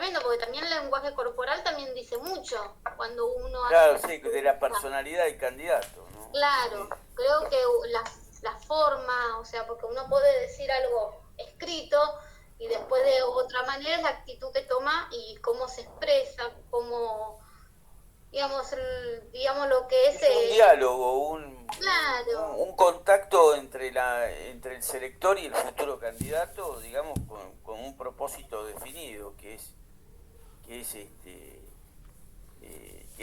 tremendo, porque también el lenguaje corporal también dice mucho cuando uno hace Claro, una sí, de la entrevista. personalidad del candidato, ¿no? Claro, Sí, creo que la forma, o sea, porque uno puede decir algo escrito y después de otra manera es la actitud que toma y cómo se expresa, cómo, digamos, digamos lo que es, es un diálogo, claro, un contacto entre el selector y el futuro candidato, digamos, con un propósito definido, que es que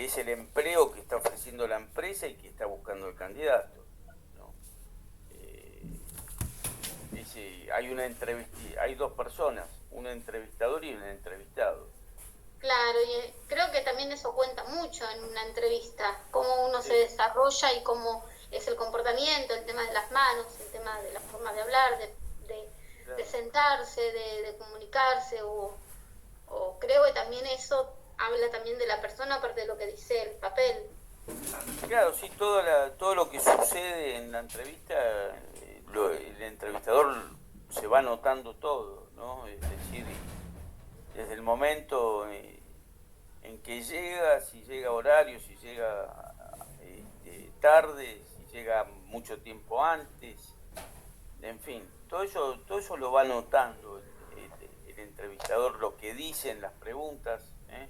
es el empleo que está ofreciendo la empresa y que está buscando el candidato, ¿no? Eh, hay dos personas, un entrevistador y un entrevistado. claro, y creo que también eso cuenta mucho en una entrevista, cómo uno se Sí, desarrolla y cómo es el comportamiento, el tema de las manos, el tema de la forma de hablar, de claro. sentarse, de comunicarse, o creo que también eso habla también de la persona, aparte de lo que dice el papel. Claro, sí, todo lo que sucede en la entrevista, el entrevistador se va notando todo, ¿no? Es decir, desde el momento en que llega, si llega a horario, si llega tarde, si llega mucho tiempo antes, en fin, todo eso lo va notando el entrevistador, lo que dicen las preguntas, ¿eh?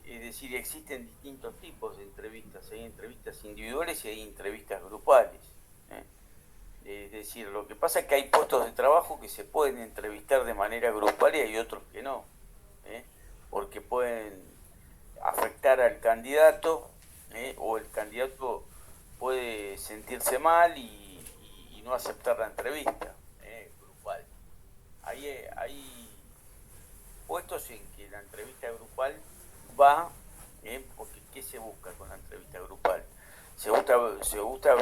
Es decir, existen distintos tipos de entrevistas, hay entrevistas individuales y hay entrevistas grupales, ¿eh? Es decir, lo que pasa es que hay puestos de trabajo que se pueden entrevistar de manera grupal y hay otros que no, ¿eh? Porque pueden afectar al candidato, o el candidato puede sentirse mal y no aceptar la entrevista grupal. Hay puestos en que la entrevista grupal va, porque ¿qué se busca con la entrevista grupal? Se busca, se busca,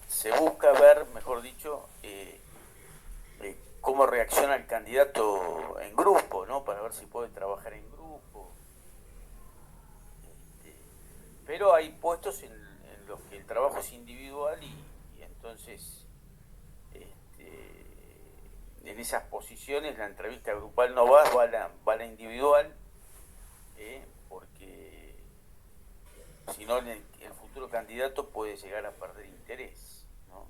se busca ver, mejor dicho, cómo reacciona el candidato en grupo, ¿no? Para ver si puede trabajar en grupo. Este, pero hay puestos en los que el trabajo es individual y entonces en esas posiciones la entrevista grupal no va la individual, porque si no el futuro candidato puede llegar a perder interés, ¿no?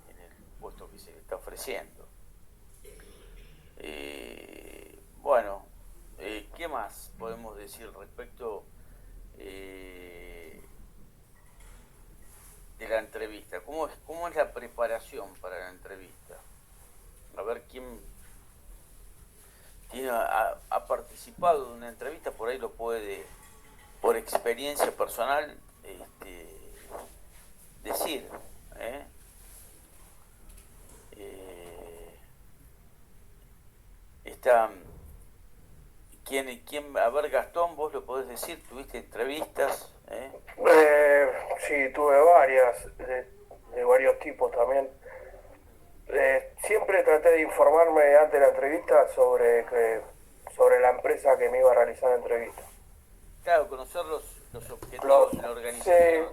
En el puesto que se le está ofreciendo. Bueno, ¿qué más podemos decir respecto eh, de la entrevista? Cómo es la preparación para la entrevista? A ver quién ha participado de una entrevista, por ahí lo puede, por experiencia personal, decir. ¿eh? Eh, está, a ver, Gastón, vos lo podés decir, tuviste entrevistas, ¿eh? Sí, tuve varias, de varios tipos también. Siempre traté de informarme antes de la entrevista sobre la empresa que me iba a realizar la entrevista. Claro, conocer los Los, objetivos de la sí, organización.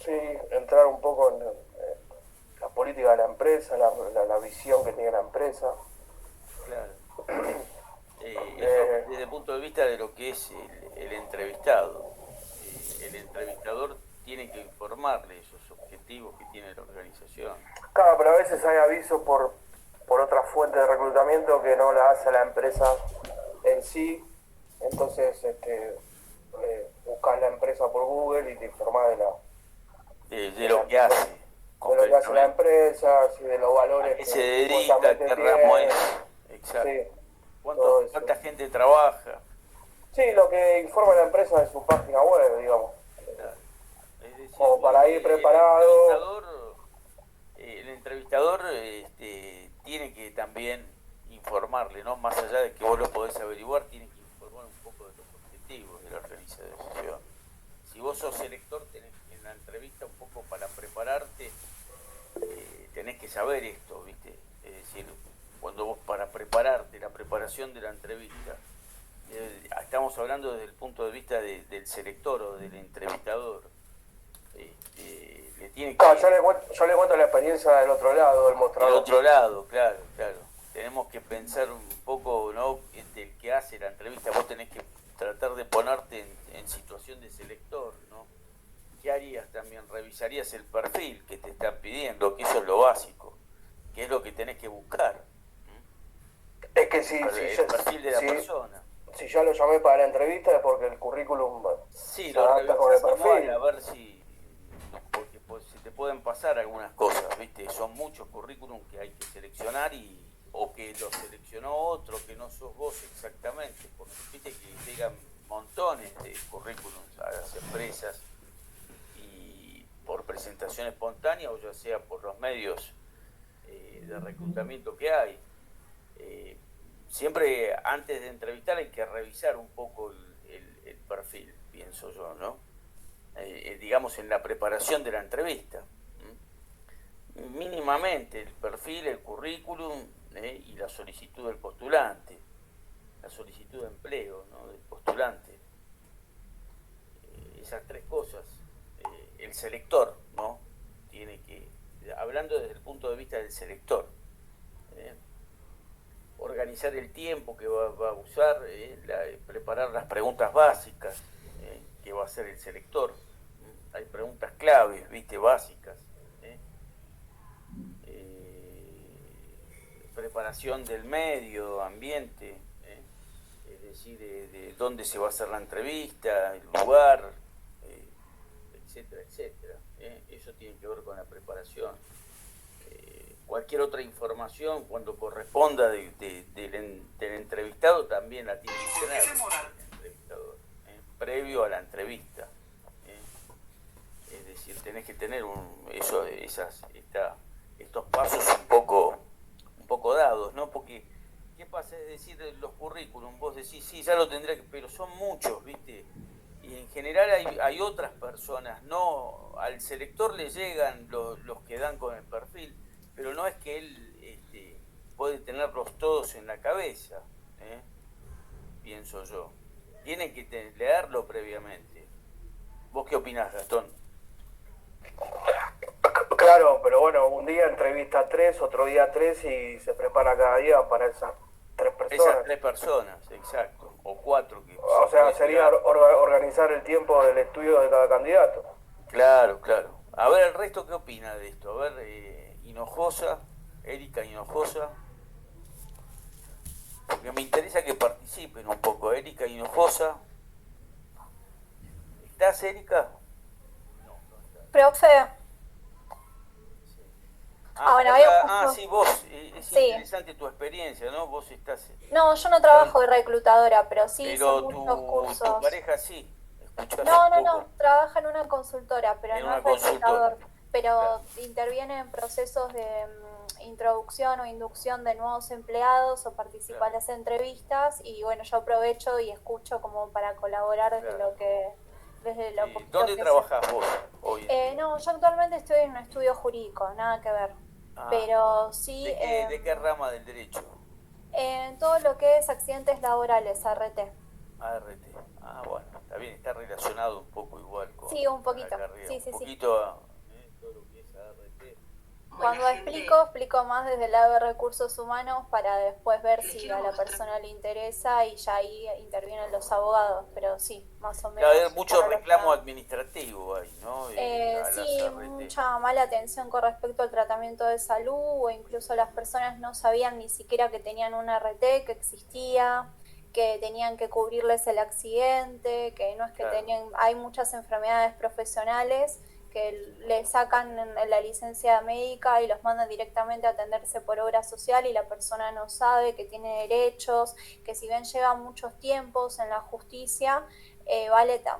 sí, entrar un poco en la política de la empresa, la visión que tiene la empresa. Claro. Eso Eh, desde el punto de vista de lo que es el entrevistado. El entrevistador tiene que informarle esos objetivos que tiene la organización. claro, pero a veces hay avisos por otras fuentes de reclutamiento que no la hace la empresa en sí. Entonces, buscas la empresa por Google y te informás De lo que hace de lo que hace la concretamente. empresa, de los A valores qué se que dedica, supuestamente qué ramo tiene. es. Sí, Exacto. todo eso. ¿Cuánta gente trabaja? Sí, lo que informa la empresa en su página web, digamos. Claro. Es decir, Como para ir preparado. el entrevistador tiene que también informarle, ¿no? Más allá de que vos lo podés averiguar, tiene que informar un poco de los objetivos de la organización. Si vos sos selector, tenés en la entrevista un poco para prepararte, tenés que saber esto, ¿viste? Es decir, cuando vos para prepararte, la preparación de la entrevista, estamos hablando desde el punto de vista del selector o del entrevistador, le tiene No, que... yo le cuento la experiencia del otro lado, del Del mostrador. otro lado, claro, claro. tenemos que pensar un poco, ¿no? Del que hace la entrevista. Vos tenés que tratar de ponerte en situación de selector, ¿no? ¿Qué harías también? Revisarías el perfil que te están pidiendo, que eso es lo básico, que es lo que tenés que buscar. Es que si el perfil de la persona. Si ya lo llamé para la entrevista es porque el currículum sí, se adapta con el perfil. A ver porque si te pueden pasar algunas cosas, ¿viste? Son muchos currículum que hay que seleccionar o que lo seleccionó otro, que no sos vos exactamente, porque viste que llegan montones de currículums a las empresas y por presentación espontánea o ya sea por los medios de reclutamiento que hay. Siempre antes de entrevistar hay que revisar un poco el perfil, pienso yo, ¿no? Digamos en la preparación de la entrevista. Mínimamente el perfil, el currículum y la solicitud del postulante, la solicitud de empleo, ¿no? Del postulante. Esas tres cosas. El selector, ¿no? Tiene que, hablando desde el punto de vista del selector, organizar el tiempo que va a usar, preparar las preguntas básicas que va a hacer el selector. Hay preguntas claves, ¿viste? Básicas. Preparación del medio ambiente, es decir, de dónde se va a hacer la entrevista, el lugar, etcétera, etcétera. Eso tiene que ver con la preparación. Cualquier otra información, cuando corresponda del entrevistado, también la tiene que tener el entrevistador, previo a la entrevista. Es decir, tenés que tener estos pasos un poco dados, ¿no? Porque, ¿qué pasa? Es decir, los currículum, vos decís, sí, ya lo tendré, pero son muchos, ¿viste? Y en general hay otras personas, no, al selector le llegan los que dan con el perfil, pero no es que él puede tenerlos todos en la cabeza, pienso yo. Tiene que leerlo previamente. ¿Vos qué opinás, Gastón? Claro, pero bueno, un día entrevista a 3, otro día a 3 y se prepara cada día para esas 3 personas. Esas 3 personas, exacto, o 4. O sea, sería organizar el tiempo del estudio de cada candidato. Claro, claro. A ver, el resto, ¿qué opina de esto? A ver, Hinojosa, Erika Hinojosa, porque me interesa que participen un poco. Erika Hinojosa. ¿Estás, Erika? No está. Profe. Sí, vos, es interesante tu experiencia, ¿no? Vos estás... No, yo no trabajo de reclutadora, pero sí hice muchos cursos. Tu pareja sí. No, trabaja en una consultora, pero no es reclutador. Pero claro, interviene en procesos de introducción o inducción de nuevos empleados o participa en las entrevistas y bueno, yo aprovecho y escucho como para colaborar desde lo que... ¿Dónde trabajás vos hoy? No, yo actualmente estoy en un estudio jurídico, nada que ver. Pero sí... ¿De qué rama del derecho? En todo lo que es accidentes laborales, ART. ART. Bueno, está bien, está relacionado un poco igual con... Sí, un poquito. Sí. Todo lo que es ART. Cuando explico más desde el lado de recursos humanos para después ver si a la persona le interesa y ya ahí intervienen los abogados, pero sí, más o menos. Hay mucho reclamo administrativo ahí, ¿no? Sí, mucha mala atención con respecto al tratamiento de salud o incluso las personas no sabían ni siquiera que tenían una RT, que existía, que tenían que cubrirles el accidente, que no es que hay muchas enfermedades profesionales que le sacan la licencia médica y los mandan directamente a atenderse por obra social y la persona no sabe que tiene derechos, que si bien llevan muchos tiempos en la justicia,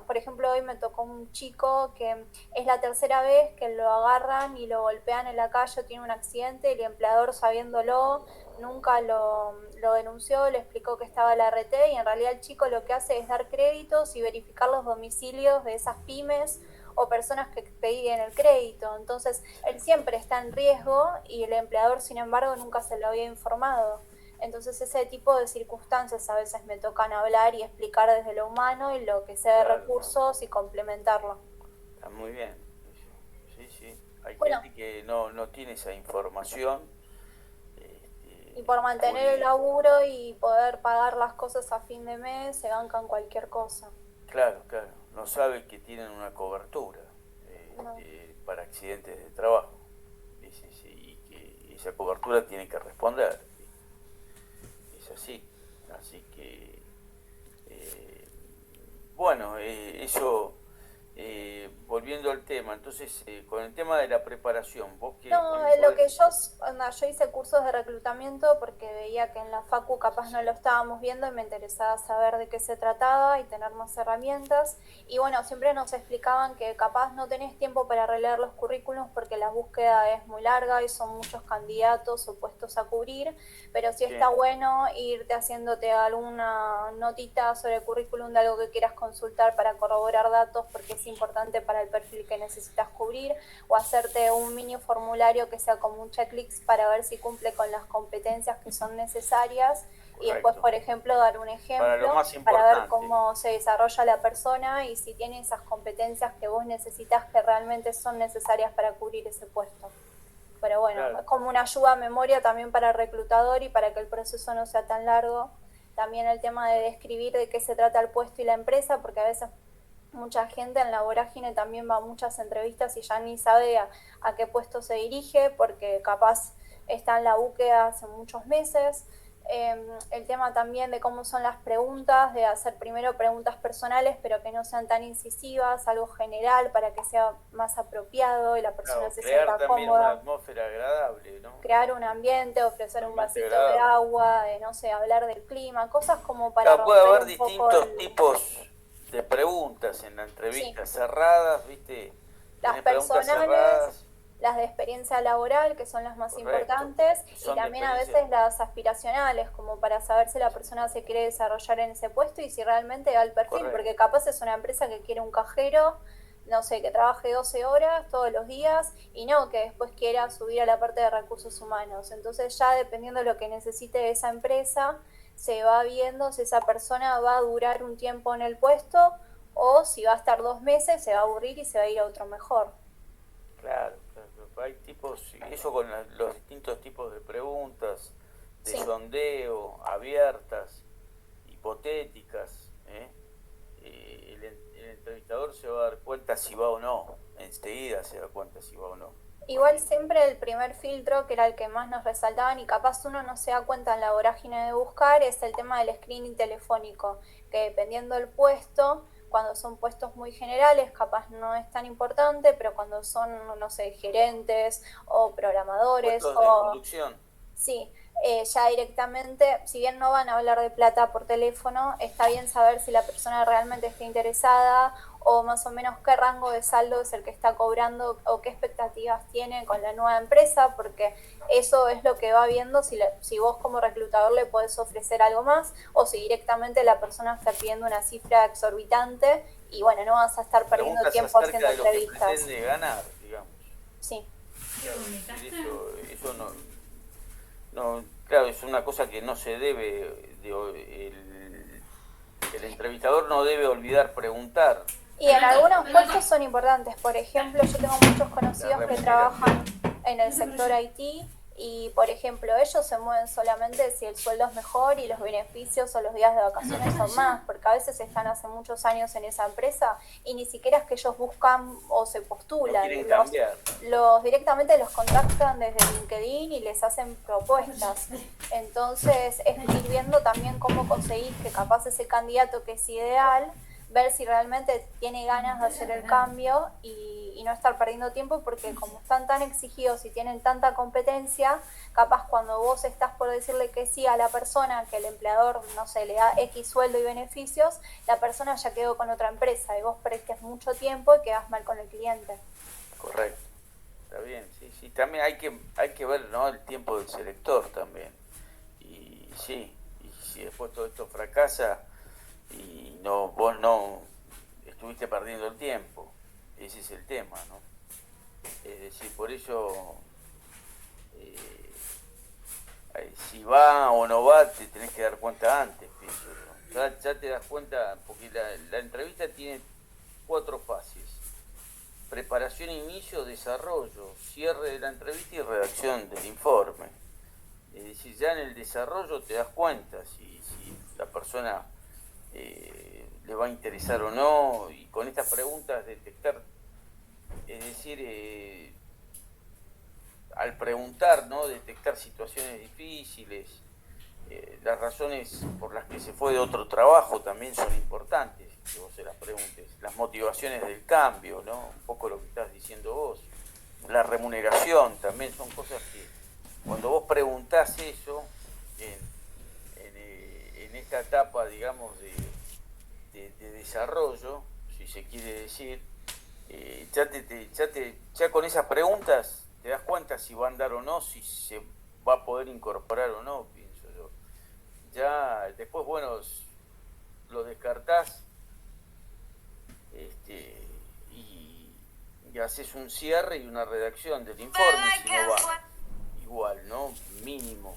por ejemplo, hoy me tocó un chico que es la tercera vez que lo agarran y lo golpean en la calle, tiene un accidente, y el empleador sabiéndolo nunca lo denunció, le explicó que estaba la RT y en realidad el chico lo que hace es dar créditos y verificar los domicilios de esas pymes o personas que pedían el crédito. Entonces, él siempre está en riesgo y el empleador, sin embargo, nunca se lo había informado. Entonces, ese tipo de circunstancias a veces me tocan hablar y explicar desde lo humano y lo que sé de recursos y complementarlo. Está muy bien. Sí. Hay gente que no tiene esa información. Y por mantener el laburo y poder pagar las cosas a fin de mes, se bancan cualquier cosa. Claro, no sabe que tienen una cobertura No. para accidentes de trabajo. Y que esa cobertura tiene que responder. Es así. Así que, bueno, eso, volviendo al tema, entonces, con el tema de la preparación, vos que... No, lo que yo hice cursos de reclutamiento porque veía que en la facu capaz no lo estábamos viendo y me interesaba saber de qué se trataba y tener más herramientas. Y bueno, siempre nos explicaban que capaz no tenés tiempo para releer los currículums porque la búsqueda es muy larga y son muchos candidatos o puestos a cubrir, pero sí está bueno irte haciéndote alguna notita sobre el currículum de algo que quieras consultar para corroborar datos porque es importante para el perfil que necesitas cubrir, o hacerte un mini formulario que sea como un checklist para ver si cumple con las competencias que son necesarias. Correcto. Y después, por ejemplo, dar un ejemplo para ver cómo se desarrolla la persona y si tiene esas competencias que vos necesitas que realmente son necesarias para cubrir ese puesto. Pero bueno, claro, es como una ayuda a memoria también para el reclutador y para que el proceso no sea tan largo. También el tema de describir de qué se trata el puesto y la empresa, porque a veces mucha gente en la vorágine también va a muchas entrevistas y ya ni sabe a qué puesto se dirige porque capaz está en la búsqueda hace muchos meses. El tema también de cómo son las preguntas, de hacer primero preguntas personales pero que no sean tan incisivas, algo general para que sea más apropiado y la persona se sienta cómoda. Crear una atmósfera agradable, ¿no? Crear un ambiente, ofrecer un vasito agradable de agua, no sé, hablar del clima, cosas como para romper puede haber un distintos tipos de preguntas en la entrevista, cerradas, ¿viste? Las personales, las de experiencia laboral, que son las más importantes, y también a veces las aspiracionales, como para saber si la persona se quiere desarrollar en ese puesto y si realmente da el perfil, porque capaz es una empresa que quiere un cajero, no sé, que trabaje 12 horas todos los días y no que después quiera subir a la parte de recursos humanos. Entonces ya dependiendo de lo que necesite esa empresa, se va viendo si esa persona va a durar un tiempo en el puesto o si va a estar 2 meses, se va a aburrir y se va a ir a otro mejor. Claro, hay tipos, eso con los distintos tipos de preguntas, de sondeo, abiertas, hipotéticas, el entrevistador se va a dar cuenta si va o no, enseguida se da cuenta si va o no. Igual siempre el primer filtro, que era el que más nos resaltaban y capaz uno no se da cuenta en la vorágine de buscar, es el tema del screening telefónico, que dependiendo del puesto, cuando son puestos muy generales capaz no es tan importante, pero cuando son, no sé, gerentes o programadores puestos de conducción. Sí, ya directamente, si bien no van a hablar de plata por teléfono, está bien saber si la persona realmente está interesada o más o menos qué rango de saldo es el que está cobrando o qué expectativas tiene con la nueva empresa, porque eso es lo que va viendo si vos como reclutador le podés ofrecer algo más o si directamente la persona está pidiendo una cifra exorbitante y bueno, no vas a estar perdiendo tiempo haciendo entrevistas. De lo que pretende ganar, digamos. Sí. Eso no, claro, es una cosa que no se debe, el entrevistador no debe olvidar preguntar. Y en algunos puestos son importantes. Por ejemplo, yo tengo muchos conocidos que trabajan en el sector IT y, por ejemplo, ellos se mueven solamente si el sueldo es mejor y los beneficios o los días de vacaciones son más, porque a veces están hace muchos años en esa empresa y ni siquiera es que ellos buscan o se postulan. Directamente los contactan desde LinkedIn y les hacen propuestas. Entonces, es ir viendo también cómo conseguir que capaz ese candidato que es ideal, ver si realmente tiene ganas de hacer el cambio y no estar perdiendo tiempo, porque como están tan exigidos y tienen tanta competencia, capaz cuando vos estás por decirle que sí a la persona, que el empleador, no sé, le da X sueldo y beneficios, la persona ya quedó con otra empresa y vos perdiste mucho tiempo y quedás mal con el cliente. Correcto, está bien, sí, también hay que ver, ¿no?, el tiempo del selector también, y sí, y si después todo esto fracasa y vos no estuviste perdiendo el tiempo, ese es el tema, ¿no? Es decir, por eso si va o no va te tenés que dar cuenta antes, pienso yo. Ya te das cuenta, porque la entrevista tiene 4 fases: preparación, inicio, desarrollo, cierre de la entrevista y redacción del informe. Es decir, ya en el desarrollo te das cuenta si la persona le va a interesar o no, y con estas preguntas detectar, es decir, al preguntar, ¿no? Detectar situaciones difíciles, las razones por las que se fue de otro trabajo también son importantes, que vos se las preguntes, las motivaciones del cambio, ¿no? Un poco lo que estás diciendo vos, la remuneración también son cosas que cuando vos preguntás eso en esta etapa, digamos, de desarrollo, si se quiere decir, ya con esas preguntas te das cuenta si va a andar o no, si se va a poder incorporar o no, pienso yo. Ya después, bueno, lo descartás y haces un cierre y una redacción del informe, si no va igual, ¿no? Mínimo.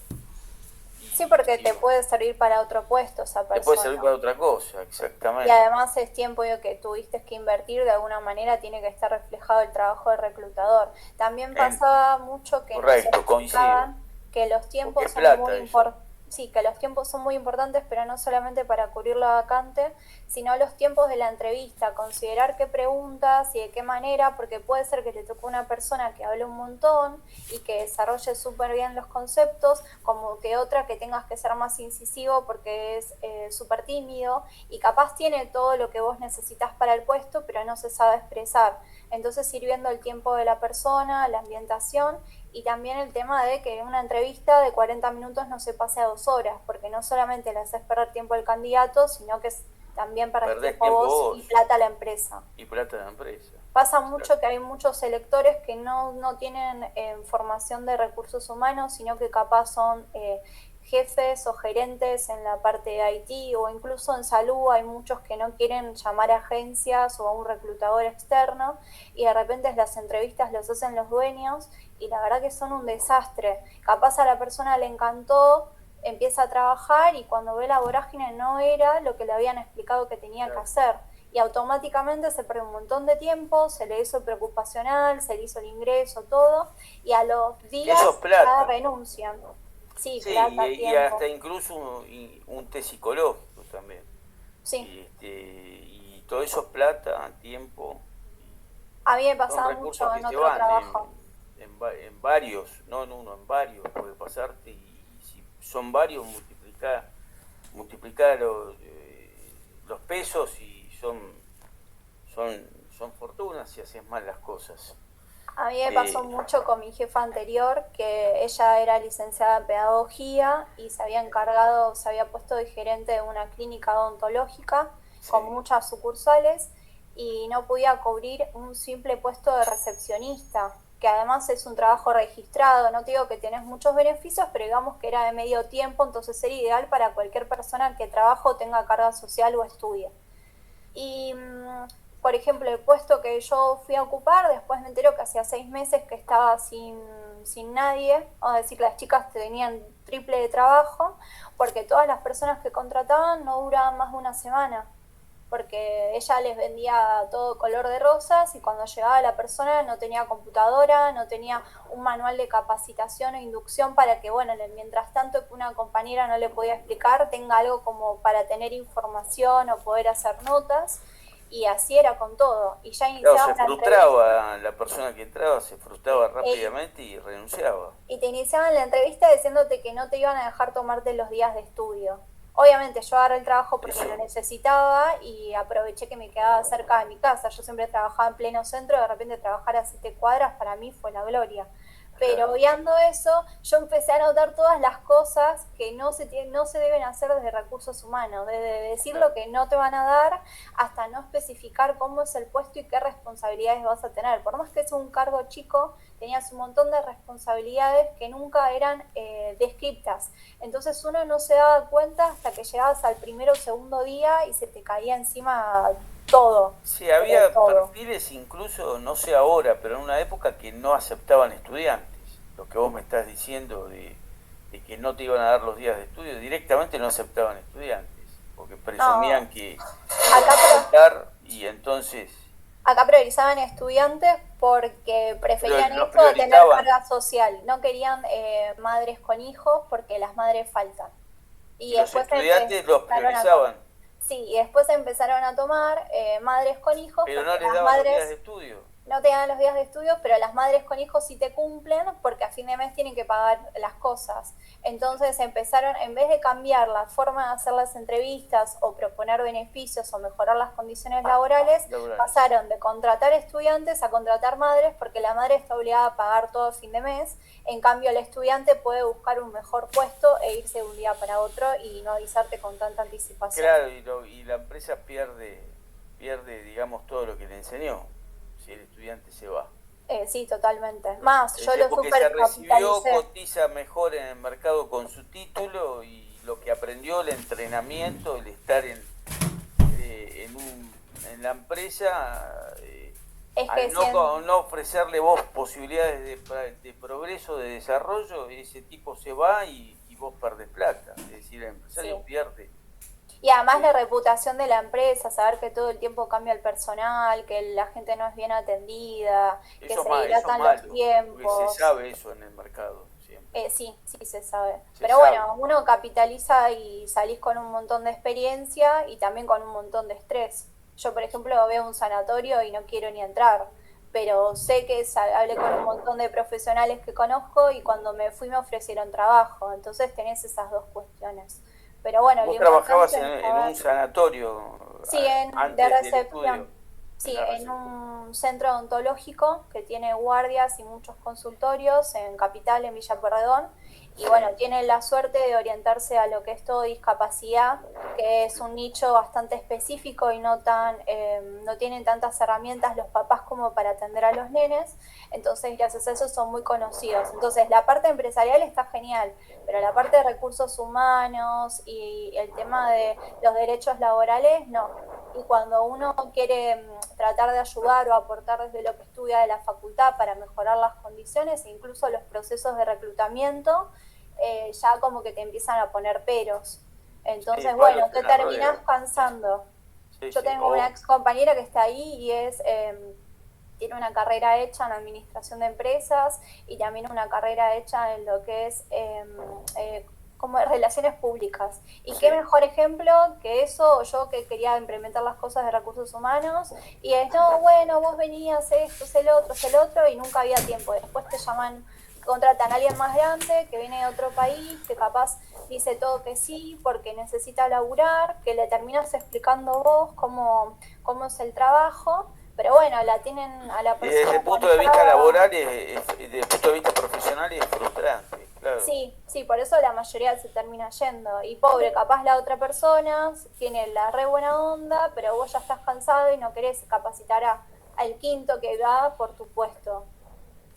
Sí, porque te puede servir para otro puesto esa persona. Te puede servir para otra cosa, exactamente. Y además es tiempo que tuviste que invertir, de alguna manera tiene que estar reflejado el trabajo del reclutador. También pasaba mucho que correcto, coincido. Que los tiempos son muy importantes. Sí, que los tiempos son muy importantes, pero no solamente para cubrir la vacante, sino los tiempos de la entrevista, considerar qué preguntas y de qué manera, porque puede ser que te toque una persona que hable un montón y que desarrolle súper bien los conceptos, como que otra que tengas que ser más incisivo porque es súper tímido y capaz tiene todo lo que vos necesitas para el puesto, pero no se sabe expresar. Entonces ir viendo el tiempo de la persona, la ambientación y también el tema de que una entrevista de 40 minutos no se pase a 2 horas, porque no solamente le haces perder tiempo al candidato, sino que también perdés tiempo vos y plata a la empresa. Y plata a la empresa. Pasa mucho que hay muchos electores que no tienen formación de recursos humanos, sino que capaz son jefes o gerentes en la parte de IT o incluso en salud. Hay muchos que no quieren llamar a agencias o a un reclutador externo y de repente las entrevistas las hacen los dueños y la verdad que son un desastre. Capaz a la persona le encantó, empieza a trabajar y cuando ve la vorágine no era lo que le habían explicado que tenía que hacer. Y automáticamente se perdió un montón de tiempo, se le hizo preocupacional, se le hizo el ingreso, todo, y a los días ya renuncian. Sí, plata, y hasta incluso un test psicológico también. Sí. Y todo eso es plata, tiempo. A mí me pasaba mucho en otro trabajo. En varios, no en uno, en varios puede pasarte, y si son varios, multiplicar los pesos y son fortunas si haces mal las cosas. A mí me pasó mucho con mi jefa anterior, que ella era licenciada en pedagogía y se había puesto de gerente de una clínica odontológica con muchas sucursales y no podía cubrir un simple puesto de recepcionista, que además es un trabajo registrado. No te digo que tenés muchos beneficios, pero digamos que era de medio tiempo, entonces era ideal para cualquier persona que trabaje o tenga carga social o estudie. Y por ejemplo, el puesto que yo fui a ocupar, después me entero que hacía 6 meses que estaba sin nadie, o decir, las chicas tenían triple de trabajo, porque todas las personas que contrataban no duraban más de una semana, porque ella les vendía todo color de rosas y cuando llegaba la persona no tenía computadora, no tenía un manual de capacitación o inducción para que, bueno, mientras tanto que una compañera no le podía explicar, tenga algo como para tener información o poder hacer notas. Y así era con todo. Y ya iniciaba se frustraba, la persona que entraba se frustraba rápidamente y renunciaba. Y te iniciaban la entrevista diciéndote que no te iban a dejar tomarte los días de estudio. Obviamente yo agarré el trabajo porque lo necesitaba y aproveché que me quedaba cerca de mi casa. Yo siempre trabajaba en pleno centro, de repente trabajar a 7 cuadras para mí fue la gloria. Pero obviando eso, yo empecé a notar todas las cosas que no se deben hacer desde recursos humanos, desde decir lo que no te van a dar hasta no especificar cómo es el puesto y qué responsabilidades vas a tener. Por más que sea un cargo chico, tenías un montón de responsabilidades que nunca eran descriptas. Entonces uno no se daba cuenta hasta que llegabas al primero o segundo día y se te caía encima todo. Sí, había perfiles incluso, no sé ahora, pero en una época que no aceptaban estudiantes. Lo que vos me estás diciendo de que no te iban a dar los días de estudio, directamente no aceptaban estudiantes, porque presumían que iban a faltar y entonces Acá priorizaban estudiantes porque preferían Los esto de tener priorizaban. carga social. No querían madres con hijos porque las madres faltan. Y los Después estudiantes los empezaron a tomar. priorizaban, Sí, y después empezaron a tomar madres con hijos pero no porque les las daban los días madres de estudio. no te dan los días de estudio, pero las madres con hijos sí te cumplen porque a fin de mes tienen que pagar las cosas. Entonces empezaron, en vez de cambiar la forma de hacer las entrevistas o proponer beneficios o mejorar las condiciones laborales, pasaron de contratar estudiantes a contratar madres porque la madre está obligada a pagar todo a fin de mes. En cambio, el estudiante puede buscar un mejor puesto e irse de un día para otro y no avisarte con tanta anticipación. Claro, y la empresa pierde, digamos, todo lo que le enseñó si el estudiante se va. Sí, totalmente. Más, yo lo Porque super se recibió, capitalicé. cotiza mejor en el mercado con su título y lo que aprendió, el entrenamiento, el estar en la empresa, Es que al no ofrecerle vos posibilidades de progreso, de desarrollo, ese tipo se va y vos perdés plata. Es decir, el empresario pierde. Y además la reputación de la empresa, saber que todo el tiempo cambia el personal, que la gente no es bien atendida, que se dilatan los tiempos. Porque se sabe eso en el mercado siempre. Sí se sabe. Pero bueno, uno capitaliza y salís con un montón de experiencia y también con un montón de estrés. Yo, por ejemplo, veo un sanatorio y no quiero ni entrar, pero sé que hablé con un montón de profesionales que conozco y cuando me fui me ofrecieron trabajo. Entonces tenés esas dos cuestiones. Pero bueno, ¿Vos trabajabas en un sanatorio? Sí, de recepción. Sí, en un centro odontológico que tiene guardias y muchos consultorios en Capital, en Villa Pueyrredón. Y bueno, tienen la suerte de orientarse a lo que es todo discapacidad, que es un nicho bastante específico y no tienen tantas herramientas los papás como para atender a los nenes. Entonces, gracias a eso son muy conocidos. Entonces, la parte empresarial está genial, pero la parte de recursos humanos y el tema de los derechos laborales, no. Y cuando uno quiere tratar de ayudar o aportar desde lo que estudia de la facultad para mejorar las condiciones e incluso los procesos de reclutamiento, ya como que te empiezan a poner peros. Entonces, bueno, te terminás cansando. Yo tengo una ex compañera que está ahí y tiene una carrera hecha en administración de empresas y también una carrera hecha en lo que es como relaciones públicas. Y qué mejor ejemplo que eso, yo que quería implementar las cosas de recursos humanos, y es, no, bueno, vos venías, esto, es el otro, y nunca había tiempo. Después te llaman, contratan a alguien más grande que viene de otro país, que capaz dice todo que sí, porque necesita laburar, que le terminas explicando vos cómo es el trabajo, pero bueno, la tienen a la persona. Desde el punto de vista laboral, desde el punto de vista profesional es frustrante. Claro. Sí, por eso la mayoría se termina yendo. Y pobre, capaz la otra persona tiene la re buena onda, pero vos ya estás cansado y no querés capacitar al quinto que va por tu puesto.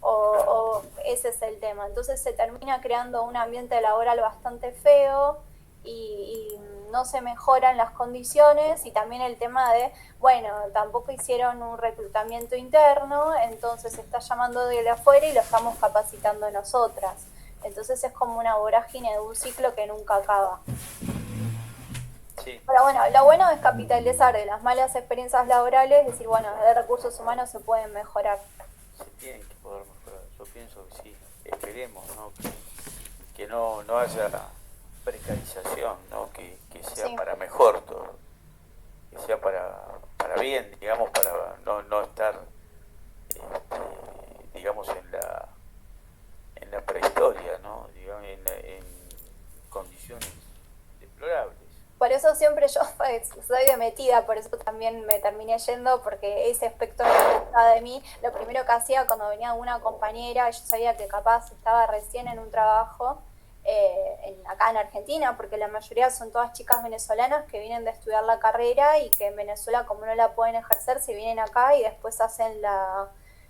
O ese es el tema. Entonces se termina creando un ambiente laboral bastante feo y no se mejoran las condiciones, y también el tema de, bueno, tampoco hicieron un reclutamiento interno, entonces se está llamando de afuera y lo estamos capacitando nosotras. Entonces es como una vorágine de un ciclo que nunca acaba. Sí. Pero bueno, lo bueno es capitalizar de las malas experiencias laborales, decir, bueno, de recursos humanos se pueden mejorar. Se tienen que poder mejorar. Yo pienso que sí. Esperemos, ¿no? Que no haya precarización, ¿no? Que sea para mejor todo. Que sea para bien, digamos, para no estar, digamos, en la prehistoria, ¿no? Digamos, en condiciones deplorables. Por eso siempre yo soy de metida, por eso también me terminé yendo, porque ese aspecto me gustaba de mí. Lo primero que hacía cuando venía una compañera, yo sabía que capaz estaba recién en un trabajo acá en Argentina, porque la mayoría son todas chicas venezolanas que vienen de estudiar la carrera y que en Venezuela, como no la pueden ejercer, se vienen acá y después hacen la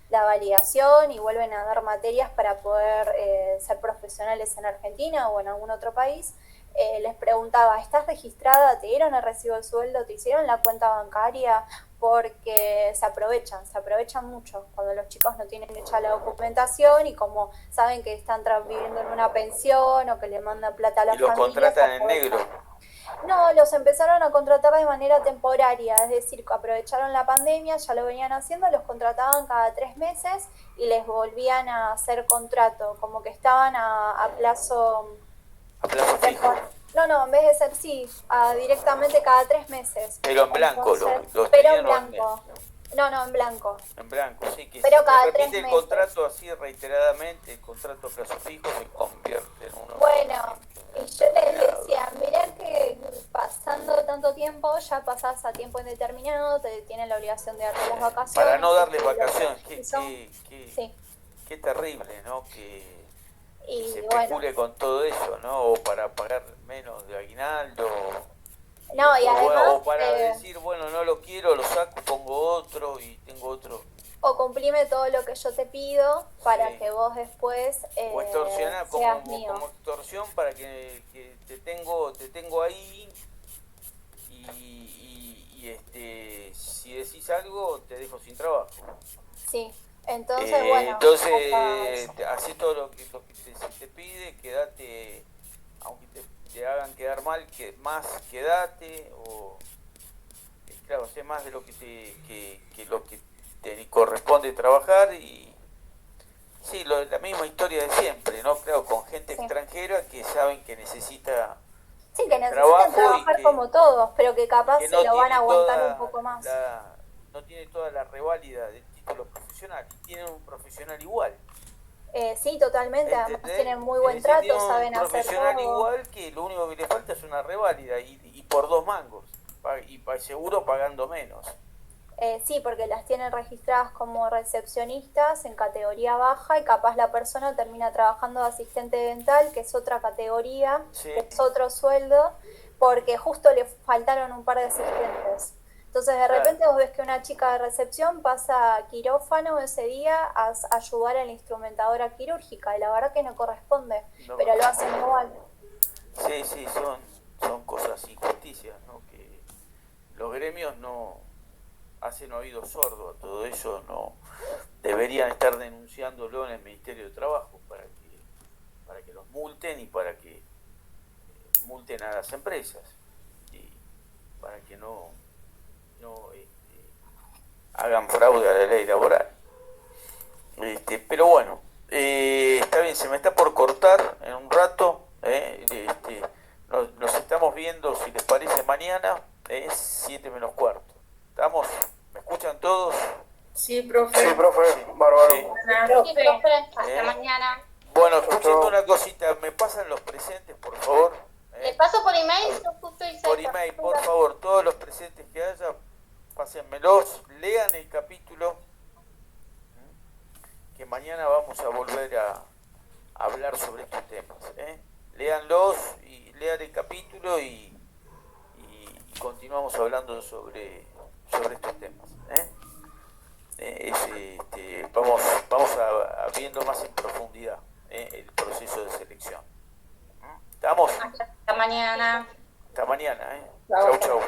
validación y vuelven a dar materias para poder ser profesionales en Argentina o en algún otro país. Les preguntaba, ¿estás registrada? ¿Te dieron el recibo de sueldo? ¿Te hicieron la cuenta bancaria? Porque se aprovechan mucho cuando los chicos no tienen hecha la documentación y como saben que están viviendo en una pensión o que le mandan plata a la familia. ¿Y los contratan en negro? No, los empezaron a contratar de manera temporaria, es decir, aprovecharon la pandemia, ya lo venían haciendo, los contrataban cada 3 meses y les volvían a hacer contrato, como que estaban a plazo... A plazo fijo. No, en vez de ser directamente cada 3 meses. Pero en blanco, los pero en blanco. No, en blanco. En blanco, sí, que pero si cada se repite 3 el meses. contrato así reiteradamente, el contrato a plazo fijo se convierte en uno. Bueno, y yo les decía, mirá que pasando tanto tiempo, ya pasás a tiempo indeterminado, te tienen la obligación de darte las vacaciones. Para no darles vacaciones, sí. Qué terrible, ¿no? Que se bueno, especule con todo eso, ¿no? O para pagar menos de aguinaldo. No, y además, o para decir, bueno, no lo quiero, lo saco, pongo otro y tengo otro. O cumplime todo lo que yo te pido para que vos después o extorsionar seas mío. Como extorsión para que te tengo ahí y si decís algo te dejo sin trabajo. Sí, entonces bueno. Entonces así todo lo que se te pide, quédate, aunque te hagan quedar mal, quédate, o claro, sé más de lo que lo que te corresponde trabajar. Y sí, la misma historia de siempre, ¿no? Claro, con gente extranjera que saben que necesita que necesitan trabajar como todos, pero que capaz que se lo van a aguantar un poco más. No tiene toda la reválida del título profesional, tienen un profesional igual. Sí, totalmente, además tienen muy buen trato, saben hacer todo. Profesional igual, que lo único que le falta es una reválida y por 2 mangos, y seguro pagando menos. Sí, porque las tienen registradas como recepcionistas en categoría baja y capaz la persona termina trabajando de asistente dental, que es otra categoría, que es otro sueldo, porque justo le faltaron un par de asistentes. Entonces de repente vos ves que una chica de recepción pasa a quirófano ese día a ayudar a la instrumentadora quirúrgica y la verdad que no corresponde, pero lo hacen igual. Sí, son cosas, injusticias, ¿no? Que los gremios no hacen oído sordo a todo eso, no deberían estar denunciándolo en el Ministerio de Trabajo para que los multen y para que multen a las empresas y para que no hagan fraude a la ley laboral. Pero bueno, está bien, se me está por cortar en un rato. Nos estamos viendo, si les parece, mañana, 7 menos cuarto. ¿Estamos? ¿Me escuchan todos? Sí, profe. Sí, profe, bárbaro. Sí, profe, hasta mañana. Bueno, escuchando una cosita, ¿me pasan los presentes, por favor? ¿Le paso por email? Por email, por favor, todos los presentes que haya, pásenmelos, lean el capítulo, que mañana vamos a volver a hablar sobre estos temas. Léanlos y lean el capítulo y continuamos hablando sobre estos temas. Vamos a viendo más en profundidad el proceso de selección. ¿Estamos? Hasta mañana. Hasta mañana. Chau.